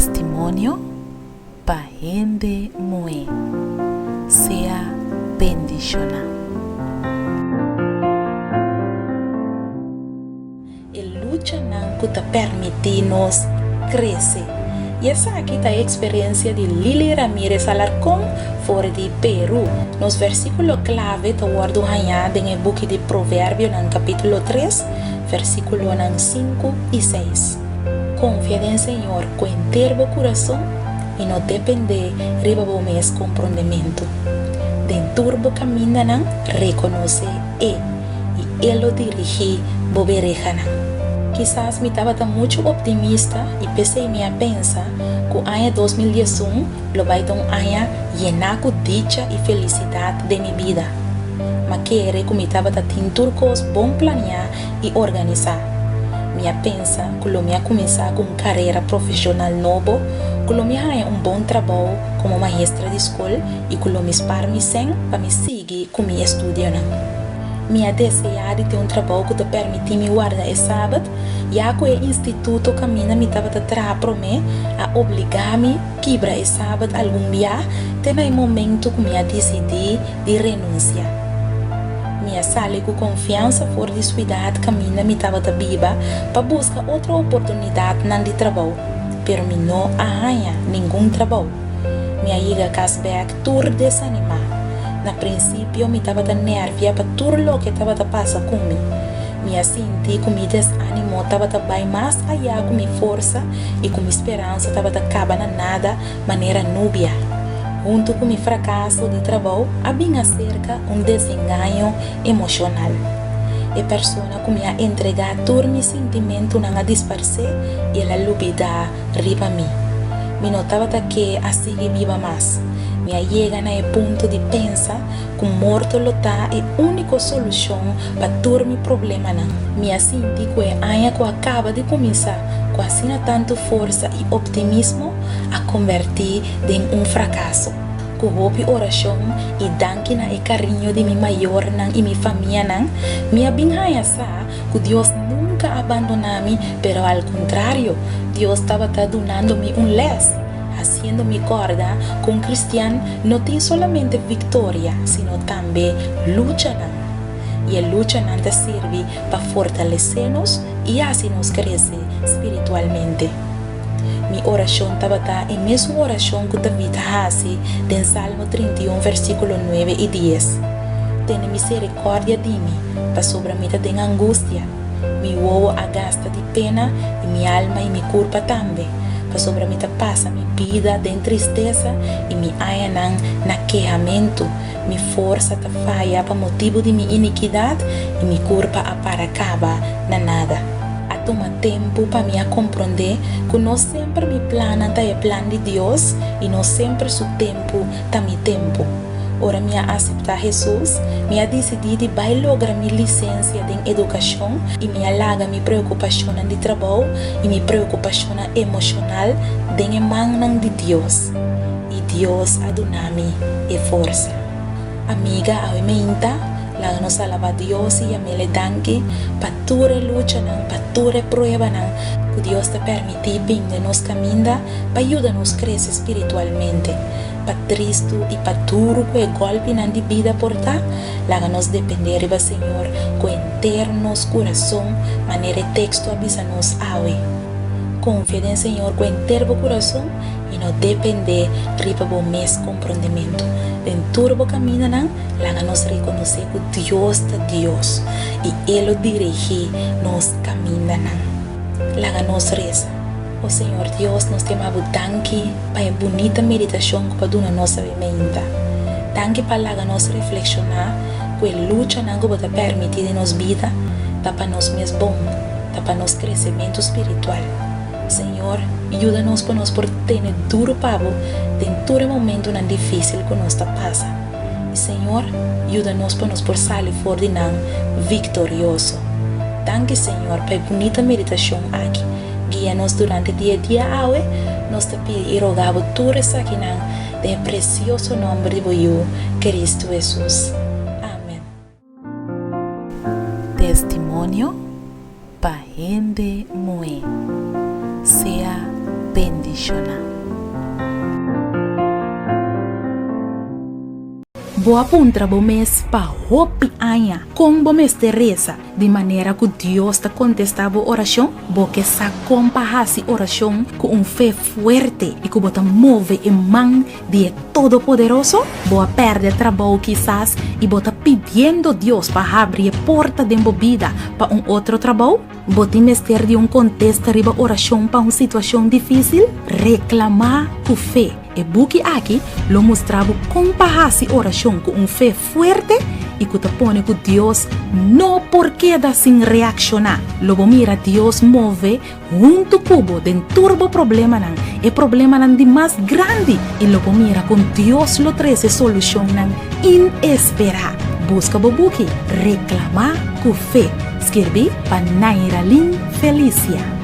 Testimonio para gente muy sea bendicionado. Lucha não que te permite-nos crescer. E essa aqui é a experiência de Lili Ramírez Alarcón fora de Peru. Nos versículos clave te guardo hanhado em book de Provérbio no capítulo 3, versículo 5 e 6. Confia em Senhor com inteiro coração e não depender de o meu comprometimento. Dentro do caminho não reconhece e ele dirige bobereja não. Quizás me estava muito optimista e pensei me a pensar que o ano 2021 lo vai ter um ano lleno de dicha e felicidade de minha vida. Mas quero que me estava tentando coisas bom planear e organizar. Me a pensar que lo me a começar com uma carreira profissional nova, que lo me a bom trabalho como maestra de escola e que lo me espar me sem para me seguir com meu estudo não. Minha desejar de ter um trabalho que te permite me guardar esse sábado, já que o instituto caminha me estava a para mim a obrigar-me a quebrar esse sábado algum dia, tem um momento que me decidi de renunciar. Minha sala com confiança fora de sua idade caminha me estava a viva para buscar outra oportunidade não de trabalho, pero me não arranha nenhum trabalho. Minha chega a casback tur desanimar. Na princípio, me estava nerviosa para tudo o que estava passando comigo. Me senti que me desânimo estava bem mais allá com minha força e com minha esperança estava acabar na nada maneira núbia. Junto com meu fracasso de trabalho, havia cerca desenganho emocional. E pessoa que me entregar todo meu sentimento não a disfarçar e ela lubida riba mim. Me notava que assim viva mais. Me chega no ponto de pensar que morto lutar é a única solução para todo meu problema não. Me senti que é a que acaba de começar com assim tanto força e optimismo a convertir em fracasso. Com hope oração e danke na carinho de meu maior e minha família não, me abinha que Deus nunca abandona-me, pero ao contrário, Deus estava dando-me les. Haciendo-me corda que cristiano não tem solamente vitória, sino também luta. E a luta não te serve para fortalecer-nos e assim nos crescer espiritualmente. Minha oração estava em mesma oração que David faz em Salmo 31, versículo 9 e 10. Tenha misericórdia de mim, para sobre mim tem angústia. Me ovo agasta de pena e minha alma e minha culpa também. Para sobre mim passa minha vida de tristeza e me aia na quehamento. Minha força falha para motivo de minha iniquidade e minha culpa para acaba na nada. A toma tempo para me compreender que não sempre me plano é plano de Deus e não sempre seu tempo é meu tempo. Ora, me aceitar Jesus, me decidi de vai lograr minha licença de educação e me alaga minha preocupação de trabalho e minha preocupação emocional de mão de Deus. E Deus aduna-me e força. Amiga, a menta, lá nos alaba Deus e a me danke para toda luta, para toda prova, que Deus te permite vir de nos caminhar para ajudar-nos a crescer espiritualmente. Para Cristo e para tudo que é golpe na vida portar, lá nos depender do Senhor com internos coração, maneira texto avisa-nos awe. Confia no Senhor com inteiro coração e não depender do meu comprometimento. Dentro do caminho, lá nos reconhecer que Deus é Deus e Ele dirige nos caminhos. Lá nos reza. O Senhor Deus nos chamava danke para a bonita meditação que para nossa mente. Danke para nós reflexionar que a luta não vai permitir de nos vida, para nós mesmo bom, para nosso crescimento espiritual. Senhor, ajuda-nos para nós por ter duro pavo em todo momento não difícil que nós passa. E Senhor, ajuda-nos para nós por sair fora de não vitorioso. Danke, Senhor, para a bonita meditação aqui. Guia-nos durante o dia a dia, nós te pedimos e rogamos tudo isso aqui no precioso nome de Boiú, Cristo Jesus. Amém. Testimonio para gente muy sea bendicionado. bendiciona. Boa puntra bo mês pa hopi anha com bo mês Teresa de maneira que Deus está contestava a oração bo que sa compahasi oração com fé forte e que bota move em mão de Todo-Poderoso. Boa perde trabalho quizás e bota pedindo Deus para abrir a porta de vida para outro trabalho. Bota mestre de contexto riba oração para uma situação difícil. Reclamar com fé. E buki aqui lo mostrava compahasi oração com fé forte e que te põe que Deus não porque da sem reaccionar. Logo mira Deus move junto cubo den turbo problema nan e problema nan de mais grande e logo mira com Deus lo treze solução nan inesperada. Busca bobuki reclamar com fé. Escrevi para Naira Lin Felicia.